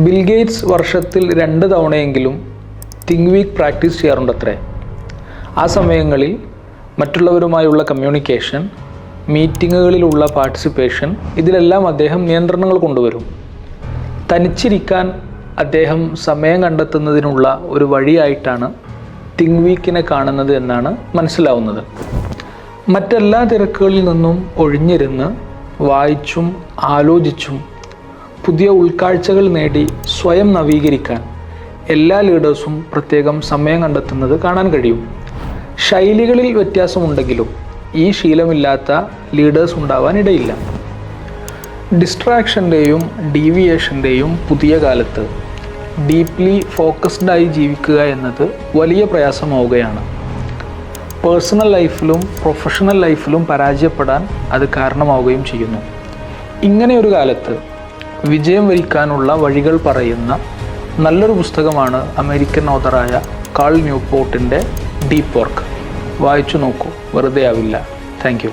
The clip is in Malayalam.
ബിൽ ഗേറ്റ്സ് വർഷത്തിൽ 2 തവണയെങ്കിലും തിങ്ക് വീക്ക് പ്രാക്ടീസ് ചെയ്യാറുണ്ടത്രേ. ആ സമയങ്ങളിൽ മറ്റുള്ളവരുമായുള്ള കമ്മ്യൂണിക്കേഷൻ, മീറ്റിങ്ങുകളിലുള്ള പാർട്ടിസിപ്പേഷൻ, ഇതിലെല്ലാം അദ്ദേഹം നിയന്ത്രണങ്ങൾ കൊണ്ടുവരും. തനിച്ചിരിക്കാൻ അദ്ദേഹം സമയം കണ്ടെത്തുന്നതിനുള്ള ഒരു വഴിയായിട്ടാണ് തിങ്ക് വീക്കിനെ കാണുന്നത് എന്നാണ് മനസ്സിലാവുന്നത്. മറ്റെല്ലാ തിരക്കുകളിൽ നിന്നും ഒഴിഞ്ഞിരുന്ന് വായിച്ചും ആലോചിച്ചും പുതിയ ഉൾക്കാഴ്ചകൾ നേടി സ്വയം നവീകരിക്കാൻ എല്ലാ ലീഡേഴ്സും പ്രത്യേകം സമയം കണ്ടെത്തുന്നത് കാണാൻ കഴിയും. ശൈലികളിൽ വ്യത്യാസമുണ്ടെങ്കിലും ഈ ശീലമില്ലാത്ത ലീഡേഴ്സ് ഉണ്ടാവാനിടയില്ല. ഡിസ്ട്രാക്ഷൻ്റെയും ഡീവിയേഷൻ്റെയും പുതിയ കാലത്ത് ഡീപ്ലി ഫോക്കസ്ഡായി ജീവിക്കുക എന്നത് വലിയ പ്രയാസമാവുകയാണ്. പേഴ്സണൽ ലൈഫിലും പ്രൊഫഷണൽ ലൈഫിലും പരാജയപ്പെടാൻ അത് കാരണമാവുകയും ചെയ്യുന്നു. ഇങ്ങനെയൊരു കാലത്ത് വിജയം വരിക്കാനുള്ള വഴികൾ പറയുന്ന നല്ലൊരു പുസ്തകമാണ് അമേരിക്കൻ ഓഥറായ കാൾ ന്യൂപോർട്ടിൻ്റെ ഡീപ്പ് വർക്ക്. വായിച്ചു നോക്കൂ, വെറുതെ ആവില്ല. Thank you.